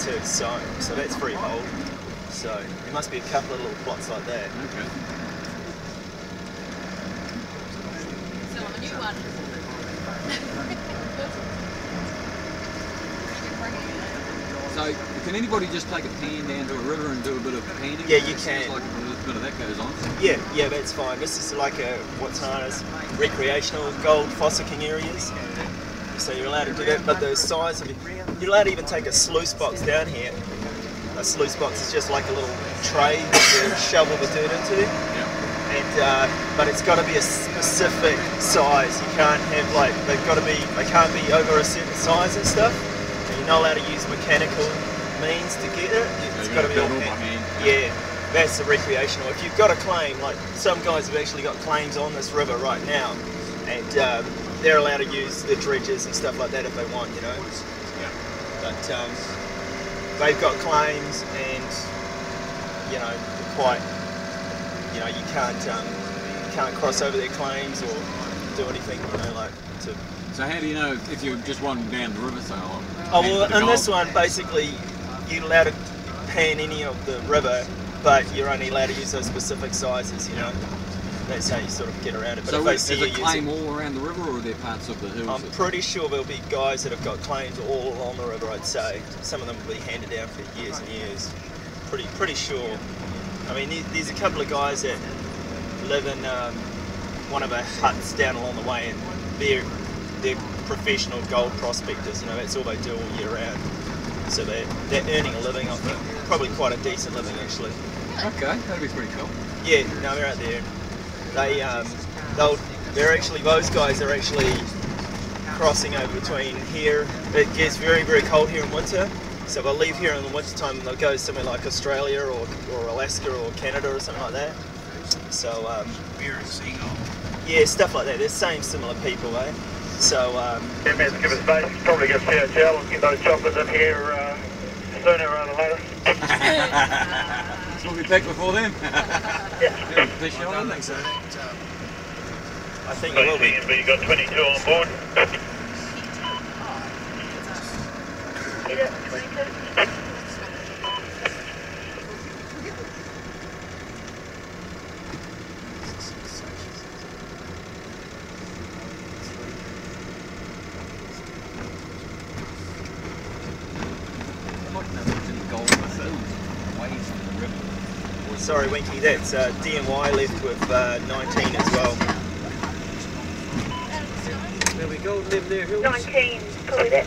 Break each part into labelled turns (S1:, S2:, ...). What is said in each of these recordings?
S1: too, so that's freehold. So there must be a couple of little plots like that.
S2: Okay.
S3: So a new one.
S2: So can anybody just take a pan down to a river and do a bit of panning?
S1: Yeah, you can.
S2: Like a bit of that goes on.
S1: Yeah, that's fine. This is like what's known as recreational gold fossicking areas. So you're allowed to do that, but the size of it, you're allowed to even take a sluice box down here. A sluice box is just like a little tray to shovel the dirt into. And but it's got to be a specific size. You can't have like they can't be over a certain size and stuff. And you're not allowed to use mechanical means to get it. It's got to be all hand. Yeah, that's the recreational. If you've got a claim, like some guys have actually got claims on this river right now, and they're allowed to use the dredges and stuff like that if they want, you know.
S2: Yeah.
S1: But they've got claims, and you know, quite. You know, you can't cross over their claims or do anything, you know, like to.
S2: So how do you know if you're just wandering down the river, say,
S1: oh well, in this one, basically, you're allowed to pan any of the river, but you're only allowed to use those specific sizes, you know. That's how you sort of get around it. But
S2: so
S1: if they see
S2: is
S1: you
S2: a claim all around the river, or are there parts of the hills?
S1: I'm pretty sure there'll be guys that have got claims all along the river. I'd say some of them will be handed down for years and years. Pretty sure. I mean, there's a couple of guys that live in one of the huts down along the way, and they're professional gold prospectors. You know, that's all they do all year round. So they're earning a living off it. Probably quite a decent living, actually.
S2: Okay, that'd be pretty cool.
S1: Yeah, no, they're out there. They're actually, those guys are actually crossing over between here. It gets very, very cold here in winter. So they'll leave here in the winter time and they'll go somewhere like Australia or Alaska or Canada or something like that. So yeah, stuff like that. They're similar people, eh? So
S4: 10 minutes, give us space. Probably get PHL and get those choppers in here sooner rather than later.
S2: So we'll be back before then.
S4: Yeah.
S2: I don't think so.
S1: I think it will be.
S4: You've got 22 on board. Yeah, 22.
S1: Sorry, Winky, that's DNY left with 19 as well. There we go, live there, Hills.
S4: 19, probably that.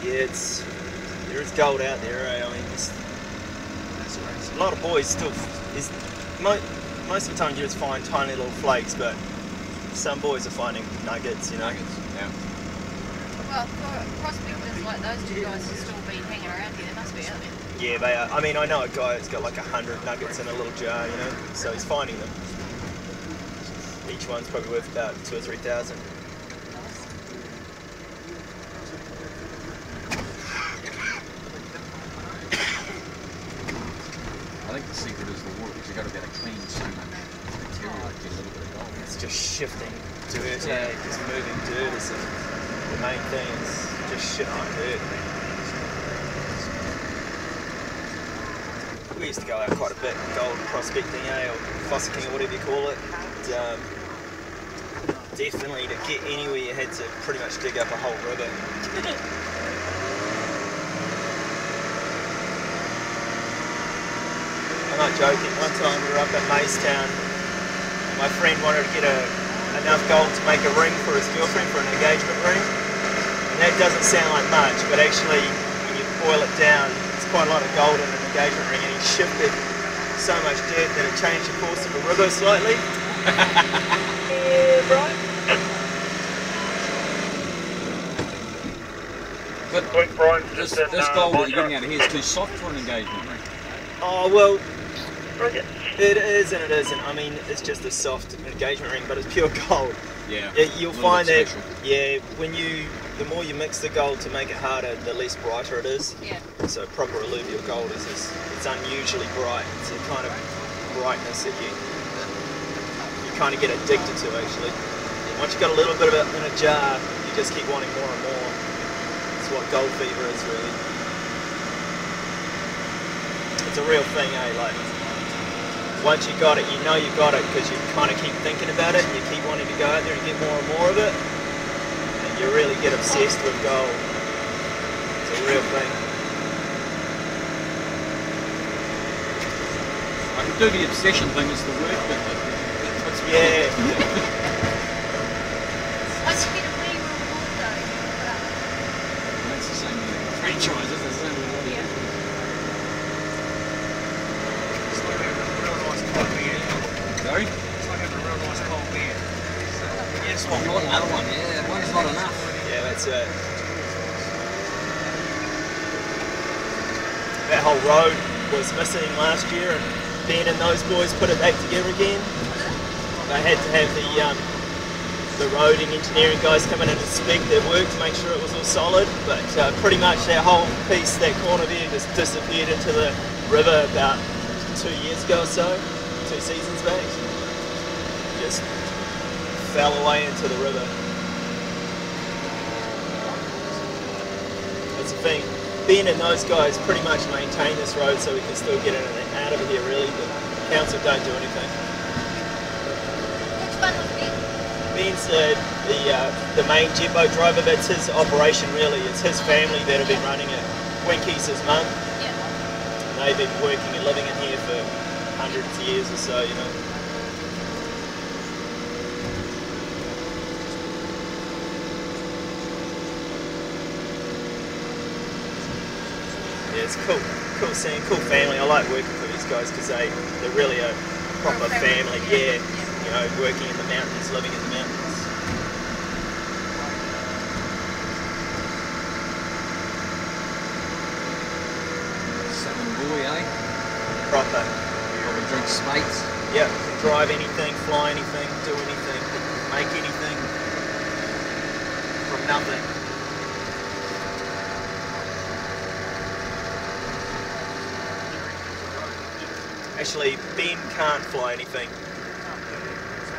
S1: Yeah, there is gold out there, eh? I mean, a lot of boys still, most of the time you just find tiny little flakes, but some boys are finding nuggets, you know.
S2: Yeah.
S3: Well, for prospectors like those two guys who still be hanging around here, they must be out there.
S1: Yeah, they are. I mean, I know a guy that's got like 100 nuggets in a little jar, you know, so he's finding them. Each one's probably worth about 2,000 or 3,000.
S2: I think the secret is the water, because you've got to be able to clean so much material to get a little bit of gold.
S1: It's just shifting dirt, just moving dirt is the main thing. It's just shifting dirt. We used to go out quite a bit, gold prospecting, or fossicking, or whatever you call it. And, definitely to get anywhere you had to pretty much dig up a whole river. I'm not joking, one time we were up at Queenstown and my friend wanted to get enough gold to make a ring for his girlfriend, for an engagement ring. And that doesn't sound like much, but actually when you boil it down, it's quite a lot of gold in an engagement ring, and he shifted so much dirt that it changed the course of the river slightly.
S4: Yeah, right.
S2: But this gold that you're getting out of here is too soft for an engagement ring.
S1: Oh, well, it is and it isn't. I mean, it's just a soft engagement ring, but it's pure gold.
S2: Yeah.
S1: You'll find that, yeah, the more you mix the gold to make it harder, the less brighter it is.
S3: Yeah.
S1: So proper alluvial gold it's unusually bright. It's a kind of brightness that you kind of get addicted to, actually. Once you've got a little bit of it in a jar, you just keep wanting more and more. It's what gold fever is really. It's a real thing, eh? Like, once you got it, you know you got it because you kind of keep thinking about it and you keep wanting to go out there and get more and more of it. And you really get obsessed with gold. It's a real thing.
S2: I can do the obsession thing as the work, but
S1: Yeah.
S3: Once you get a wee reward though, you put up.
S2: that's the same with franchises, it's the same with all the
S3: Yeah.
S5: It's like having a real nice cold beer.
S2: Sorry?
S5: It's like having a real nice cold beer. Yes,
S2: Oh, not another one, yeah, one's not enough.
S1: Yeah, that's it. That whole road was missing last year, and Ben and those boys put it back together again. They had to have the roading engineering guys come in and inspect their work to make sure it was all solid, but pretty much that whole piece, that corner there, just disappeared into the river about 2 years ago or so, 2 seasons back. Just fell away into the river. That's the thing. Ben and those guys pretty much maintain this road so we can still get in and out of here really. The council don't do anything.
S3: Which one was Ben?
S1: Ben's the main Jimbo driver. That's his operation really. It's his family that have been running it. Winky's his mum.
S3: Yeah.
S1: And they've been working and living in here for hundreds of years or so, you know. Yeah, it's cool seeing, cool family. I like working for these guys because they're really a proper family. Yeah, you know, working in the mountains, living in the mountains.
S2: Southern boy, eh?
S1: Proper.
S2: Probably drink smates.
S1: Yep. Drive anything, fly anything, do anything, make anything from nothing. Actually, Ben can't fly anything.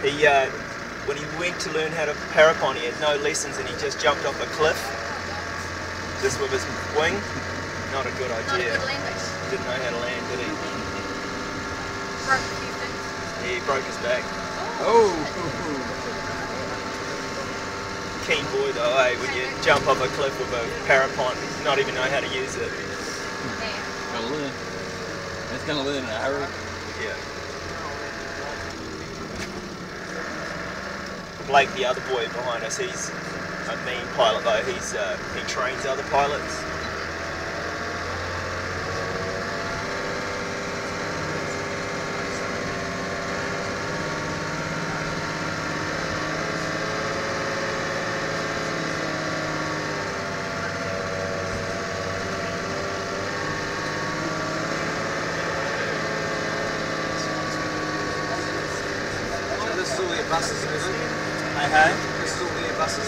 S1: He, when he went to learn how to parapon, he had no lessons and he just jumped off a cliff, just with his wing. Not a good
S3: Not a
S1: idea.
S3: good landing.
S1: Didn't know how to land, did he?
S3: Broke a few things.
S1: He broke his back.
S2: Oh!
S1: Keen boy though, eh? When you jump off a cliff with a parapon, not even know how to use it.
S3: Yeah.
S2: Gotta learn. It's gonna learn in a hurry.
S1: Yeah. Blake, the other boy behind us, he's a mean pilot though. He trains other pilots.
S5: This is all the buses, isn't it?
S1: Hey, hey.
S5: This is all the buses.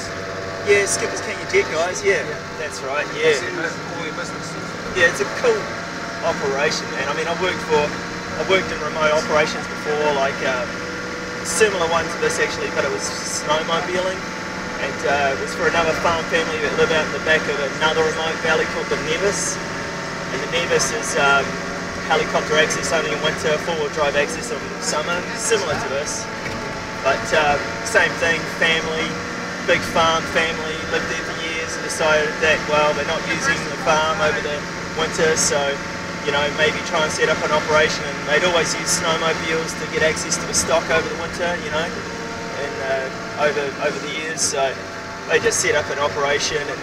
S1: Yeah, Skippers King and Jet guys. Yeah, that's right. Yeah.
S5: All your business.
S1: Yeah, it's a cool operation, man. I mean, I've worked in remote operations before, like similar one to this actually, but it was snowmobiling, and it was for another farm family that live out in the back of another remote valley called the Nevis, and the Nevis is helicopter access only in winter, four-wheel drive access in summer, similar to this, but same thing, family, big farm family, lived there for years and decided that, well, they're not using the farm over the winter, so, you know, maybe try and set up an operation, and they'd always use snowmobiles to get access to the stock over the winter, you know, and over the years, so they just set up an operation and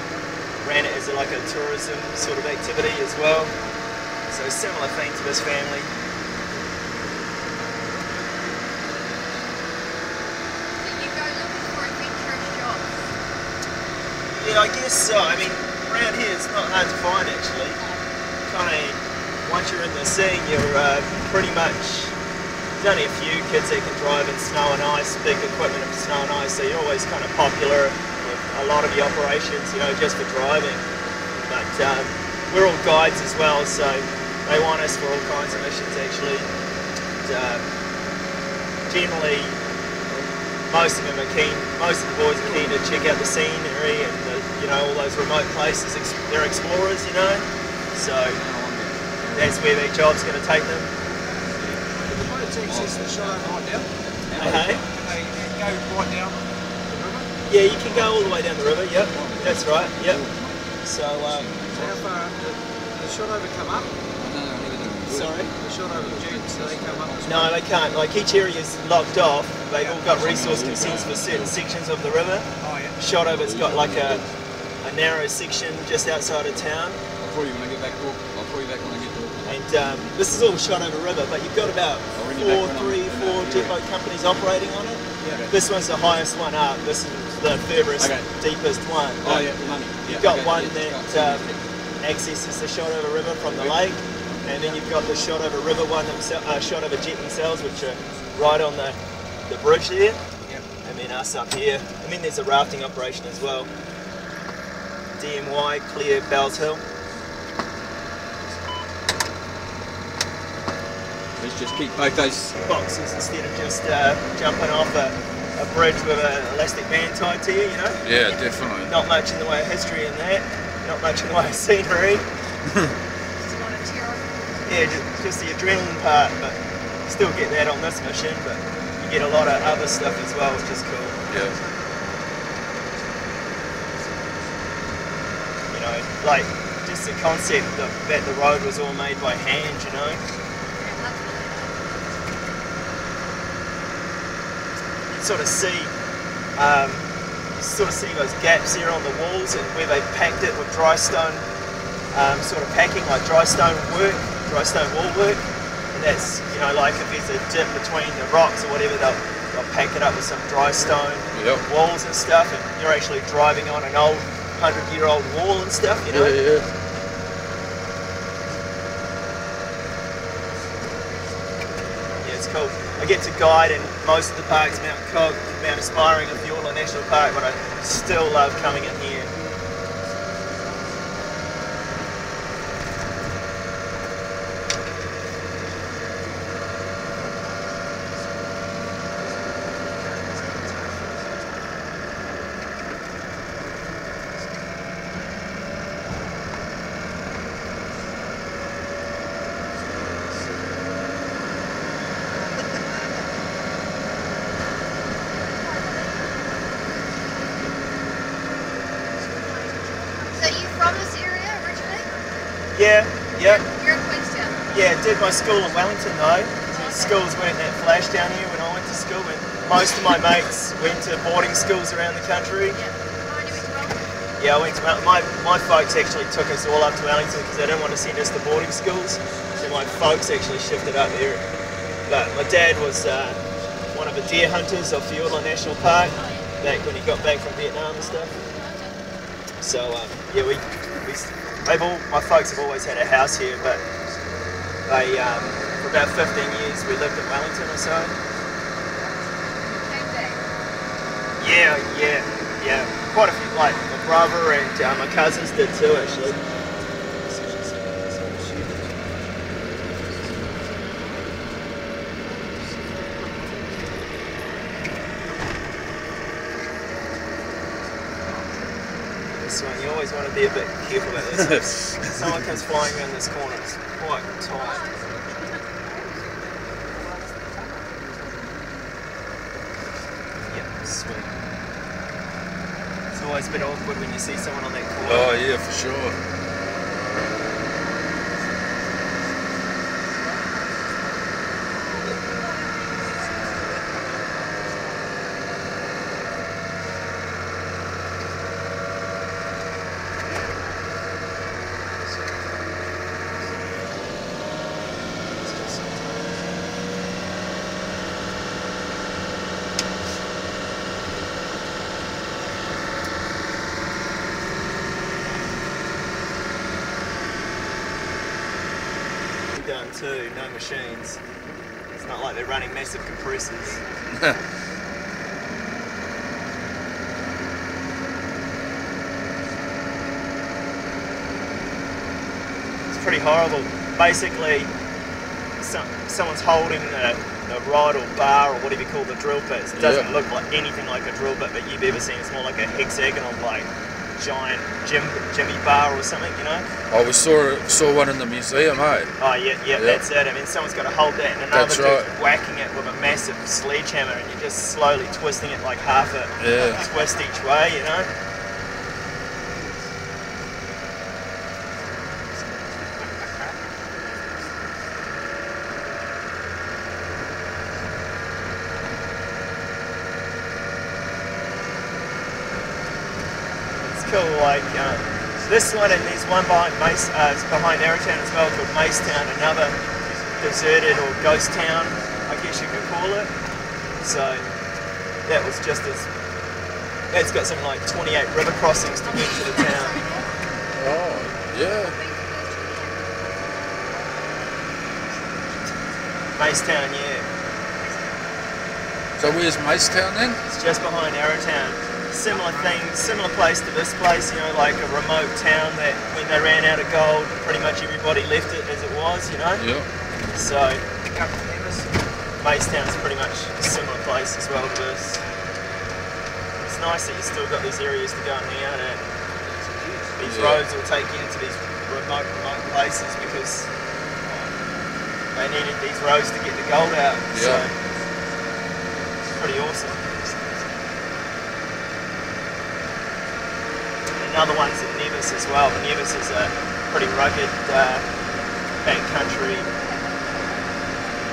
S1: ran it as like a tourism sort of activity as well. So similar thing to this family.
S3: Did you go looking for adventurous jobs?
S1: Yeah, I guess so. I mean, around here it's not hard to find actually. Kind of, once you're in the scene, you're pretty much, there's only a few kids that can drive in snow and ice, big equipment of snow and ice, so you're always kind of popular with a lot of the operations, you know, just for driving. But we're all guides as well, so they want us for all kinds of missions actually. And, generally, most of them are keen, most of the boys are keen to check out the scenery and the you know, all those remote places. They're explorers, you know. So that's where their job's going to take them.
S5: The boats access the shot over right down.
S1: Okay.
S5: They go right down the river.
S1: Yeah, you can go all the way down the river. Yep, that's right. Yep. So,
S5: So how far the shot over come up?
S1: sorry.
S5: The shot over the dunes, do they come up? as
S1: No,
S5: well?
S1: they can't. Like each area is locked off. They've all got resource consents for certain sections of the river.
S5: Oh yeah.
S1: Shot over's got like a narrow section just outside of town.
S2: I'll call you when I get back to Auckland. I'll call you back when I get to Auckland.
S1: And this is all shot over river, but you've got about four depot companies operating on it.
S5: Yeah.
S1: This one's the highest one up. This is the furthest, deepest one.
S2: Oh yeah, the money.
S1: You've got one that accesses the shot over river from the lake, and then you've got the shot over river one, shot over jet themselves, which are right on the bridge there.
S5: Yep.
S1: And then us up here. And then there's a rafting operation as well. DMY, clear Bells Hill.
S2: Let's just keep both those.
S1: Boxes instead of just jumping off a bridge with an elastic band tied to you, you know?
S2: Yeah, definitely.
S1: Not much in the way of history in that, not much in the way of scenery.
S3: Just a lot of terror.
S1: Yeah, just the adrenaline part, but still get that on this mission, but you get a lot of other stuff as well, which is cool.
S2: Yeah.
S1: You know, like just the concept that the road was all made by hand, you know? Sort of see those gaps here on the walls and where they packed it with dry stone, sort of packing like dry stone wall work. And that's, you know, like if there's a dip between the rocks or whatever, they'll pack it up with some dry stone walls and stuff, and you're actually driving on an old 100-year-old wall and stuff, you know.
S2: Yeah.
S1: Yeah, it's cool. I get to guide in most of the parks, Mount Cook, Mount Aspiring and Fiordland National Park, but I still love coming in here.
S3: So you from this area originally?
S1: Yeah.
S3: You're in Queenstown.
S1: Yeah, did my school in Wellington though. Schools weren't that flash down here when I went to school, and most of my mates went to boarding schools around the country.
S3: Yeah. Oh, and you went to Wellington?
S1: Yeah, I went to my folks actually took us all up to Wellington because they didn't want to send us to boarding schools, so my folks actually shifted up there. But my dad was one of the deer hunters of Fiordland National Park back when he got back from Vietnam and stuff. So yeah, my folks have always had a house here, but they for about 15 years we lived in Wellington or so.
S3: Same day.
S1: Yeah. Quite a few, like my brother and my cousins did too actually. This one, you always want to be a bit careful about this. If someone comes flying around this corner, it's quite tight. Yep, sweet. It's always a bit awkward when you see someone on that corner.
S2: Oh yeah, for sure.
S1: Done too, no machines. It's not like they're running massive compressors. It's pretty horrible. Basically, someone's holding a rod or bar or whatever you call the drill bit. It doesn't look like anything like a drill bit that you've ever seen. It's more like a hexagonal blade giant Jimmy bar or something, you know.
S6: Oh, we saw one in the museum, eh?
S1: Oh yeah, that's it. I mean, someone's got to hold that, and another
S6: That's
S1: dude's
S6: right.
S1: whacking it with a massive sledgehammer, and you're just slowly twisting it like half a
S6: Yeah.
S1: twist each way, you know. It's cool, like this one, and there's one behind behind Arrowtown as well, called Queenstown, another deserted or ghost town, I guess you could call it. So that was just as, that's got something like 28 river crossings to get to the town.
S6: Oh, yeah.
S1: Queenstown, yeah.
S6: So where's Queenstown then?
S1: It's just behind Arrowtown. Similar thing, similar place to this place, you know, like a remote town that when they ran out of gold, pretty much everybody left it as it was, you know?
S6: Yeah.
S1: So, Queenstown's pretty much a similar place as well to this. It's nice that you still got these areas to go and hang out at. These roads will take you into these remote places because they needed these roads to get the gold out. So, it's pretty awesome. Another one's at Nevis as well. Nevis is a pretty rugged backcountry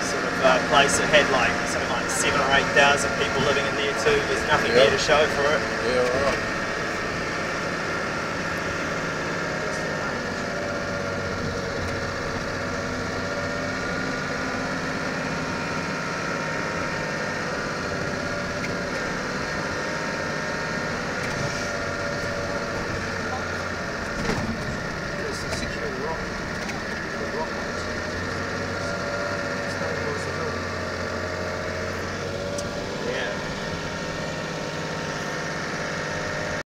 S1: sort of place that had like something like 7,000 or 8,000 people living in there too. There's nothing there to show for it.
S6: Yeah, right.